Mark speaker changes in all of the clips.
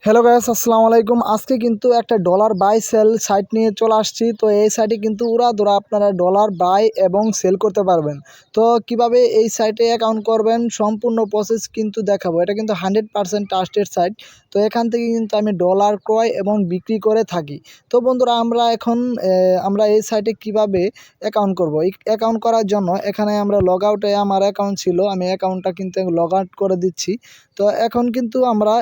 Speaker 1: Hello guys, আসসালামু আলাইকুম। আজকে কিন্তু একটা ডলার বাই সেল সাইট নিয়ে চলে আসছি। তো এই সাইটে কিন্তু উড়াধুরা আপনারা ডলার বাই এবং সেল করতে পারবেন। তো কিভাবে এই সাইটে অ্যাকাউন্ট করবেন সম্পূর্ণ প্রসেস কিন্তু দেখাবো। এটা কিন্তু 100% ট্রাস্টেড সাইট। তো এখান থেকে কিন্তু আমি ডলার ক্রয় এবং বিক্রি করে থাকি। তো বন্ধুরা, আমরা এই সাইটে কিভাবে অ্যাকাউন্ট করব। এই অ্যাকাউন্ট করার জন্য এখানে আমরা লগ আউটে আমার অ্যাকাউন্ট ছিল, আমি অ্যাকাউন্টটা কিন্তু লগ আউট করে দিচ্ছি। তো এখন কিন্তু আমরা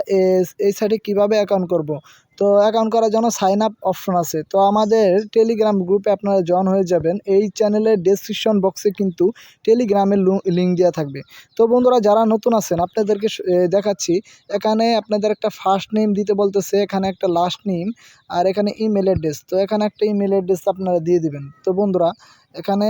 Speaker 1: এই সাইটে কিভাবে অ্যাকাউন্ট করব। তো অ্যাকাউন্ট করার জন্য সাইন আপ অপশন আছে। তো আমাদের টেলিগ্রাম গ্রুপে আপনারা জয়েন হয়ে যাবেন। এই চ্যানেলের ডেসক্রিপশন বক্সে কিন্তু টেলিগ্রামের লিঙ্ক দেওয়া থাকবে। তো বন্ধুরা, যারা নতুন আছেন আপনাদেরকে দেখাচ্ছি। এখানে আপনাদের একটা ফার্স্ট নেম দিতে বলতেছে, এখানে একটা লাস্ট নেম, আর এখানে ইমেল অ্যাড্রেস। তো এখানে একটা ইমেল অ্যাড্রেস আপনারা দিয়ে দিবেন। তো বন্ধুরা, এখানে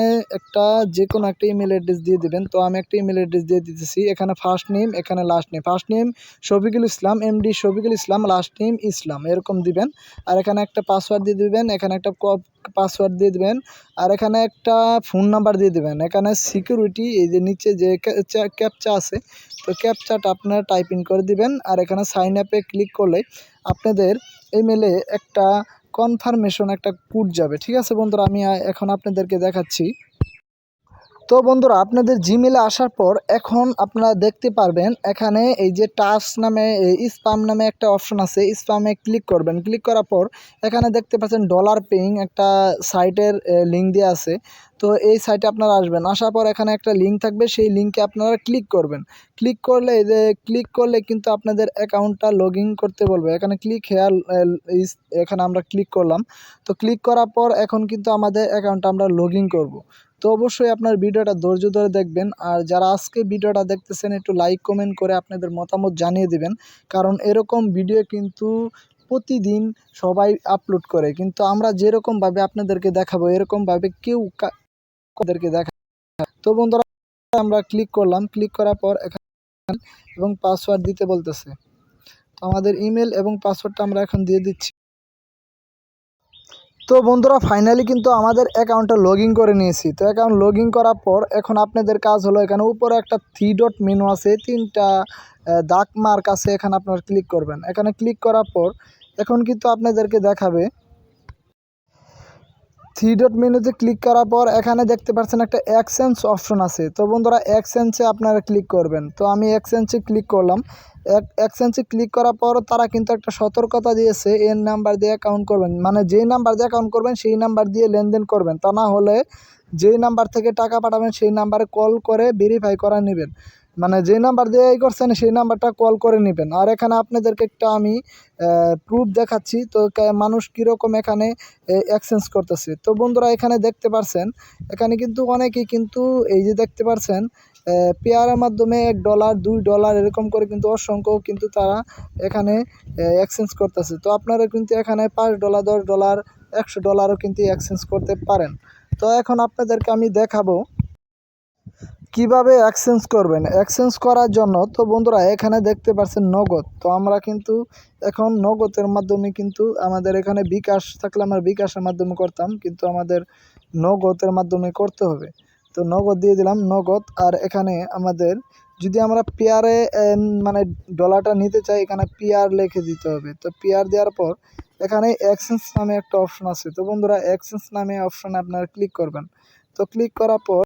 Speaker 1: যে কোনো একটা ইমেল অ্যাড্রেস দিয়ে দিবেন। তো আমি একটা ইমেল অ্যাড্রেস দিয়ে দিতেছি। এখানে ফার্স্ট নেম, এখানে last name. First name Shafiqul Islam, MD Shafiqul Islam, last name Islam, এরকম দিবেন। আর এখানে একটা পাসওয়ার্ড দিয়ে দিবেন, এখানে একটা পাসওয়ার্ড দিয়ে দিবেন, আর এখানে একটা ফোন নাম্বার দিয়ে দিবেন। এখানে সিকিউরিটি, এই যে নিচে যে ক্যাপচা আছে, তো ক্যাপচাটা আপনারা টাইপিং করে দিবেন। আর এখানে সাইন আপে ক্লিক করলে আপনাদের ইমেলে একটা কনফার্মেশন একটা কোড যাবে। ঠিক আছে বন্ধুরা, আমি এখন আপনাদেরকে দেখাচ্ছি। তো বন্ধুরা, আপনাদের জিমেলে আসার পর এখন আপনারা দেখতে পারবেন এখানে এই যে টাস্ক নামে স্প্যাম নামে একটা অপশন আছে। স্প্যামে ক্লিক করবেন। ক্লিক করার পর এখানে দেখতে পাচ্ছেন ডলার পেইং একটা সাইটের লিঙ্ক দেওয়া আছে। তো এই সাইটে আপনারা আসবেন। আসার পর এখানে একটা লিঙ্ক থাকবে, সেই লিঙ্কে আপনারা ক্লিক করবেন। ক্লিক করলে কিন্তু আপনাদের অ্যাকাউন্টটা লগ ইন করতে বলবে। এখানে ক্লিক হেয়ার, এখানে আমরা ক্লিক করলাম। তো ক্লিক করার পর এখন কিন্তু আমাদের অ্যাকাউন্টটা আমরা লগ ইন করবো। তো অবশ্যই আপনার ভিডিওটা ধৈর্য ধরে দেখবেন। আর যারা আজকে ভিডিওটা দেখতেছেন একটু লাইক কমেন্ট করে আপনাদের মতামত জানিয়ে দিবেন। কারণ এরকম ভিডিও কিন্তু প্রতিদিন সবাই আপলোড করে, কিন্তু আমরা যেরকমভাবে আপনাদেরকে দেখাবো এরকমভাবে কেউ আপনাদেরকে দেখায়। তো বন্ধুরা, আমরা ক্লিক করলাম। ক্লিক করার পর এখানে এবং পাসওয়ার্ড দিতে বলতেছে। তো আমাদের ইমেল এবং পাসওয়ার্ডটা আমরা এখন দিয়ে দিচ্ছি। তো বন্ধুরা, ফাইনালি কিন্তু আমাদের অ্যাকাউন্টটা লগ ইন করে নিয়েছি। তো অ্যাকাউন্ট লগ ইন করার পর এখন আপনাদের কাজ হলো, এখানে উপরে একটা 3 ডট মেনু আছে, 3টা দাগ মার্ক আছে, এখানে আপনারা ক্লিক করবেন। এখানে ক্লিক করার পর এখন কিন্তু আপনাদেরকে দেখাবে 3 ডট মেনুতে ক্লিক করার পর এখানে দেখতে পাচ্ছেন একটা এক্সচেঞ্জ অপশন আছে। তো বন্ধুরা, এক্সচেঞ্জে আপনারা ক্লিক করবেন। তো আমি এক্সচেঞ্জে ক্লিক করলাম। এক্সচেঞ্জে ক্লিক করার পর তারা কিন্তু একটা সতর্কতা দিয়েছে, এর নাম্বার দিয়ে অ্যাকাউন্ট করবেন, মানে যেই নাম্বার দিয়ে অ্যাকাউন্ট করবেন সেই নাম্বার দিয়ে লেনদেন করবেন। তা না হলে যেই নাম্বার থেকে টাকা পাঠাবেন সেই নাম্বারে কল করে ভেরিফাই করা নেবেন। মানে যেই নাম্বার দিয়ে করছেন সেই নাম্বারটা কল করে নেবেন। আর এখানে আপনাদেরকে একটা আমি প্রুফ দেখাচ্ছি। তো মানুষ কীরকম এখানে এক্সচেঞ্জ করতেছে। তো বন্ধুরা, এখানে দেখতে পারছেন এখানে কিন্তু অনেকেই কিন্তু এই যে দেখতে পারছেন পেয়ারের মাধ্যমে $1 $2 এরকম করে কিন্তু অসংখ্য কিন্তু তারা এখানে এক্সচেঞ্জ করতেছে। তো আপনারা কিন্তু এখানে $5 $10 $100ও কিন্তু এক্সচেঞ্জ করতে পারেন। তো এখন আপনাদেরকে আমি দেখাবো কিভাবে এক্সচেঞ্জ করবেন। এক্সচেঞ্জ করার জন্য তো বন্ধুরা, এখানে দেখতে পাচ্ছেন নগদ। তো আমরা কিন্তু এখন নগদের মাধ্যমে কিন্তু আমাদের এখানে বিকাশ থাকলে আমরা বিকাশের মাধ্যমে করতাম, কিন্তু আমাদের নগদের মাধ্যমে করতে হবে। তো নগদ দিয়ে দিলাম, নগদ। আর এখানে আমাদের যদি আমরা পেয়ারে মানে ডলারটা নিতে চাই, এখানে পেয়ার লিখে দিতে হবে। তো পেয়ার দেওয়ার পর এখানে এক্সচেঞ্জ নামে একটা অপশন আছে। তো বন্ধুরা, এক্সচেঞ্জ নামে অপশনে আপনারা ক্লিক করবেন। তো ক্লিক করার পর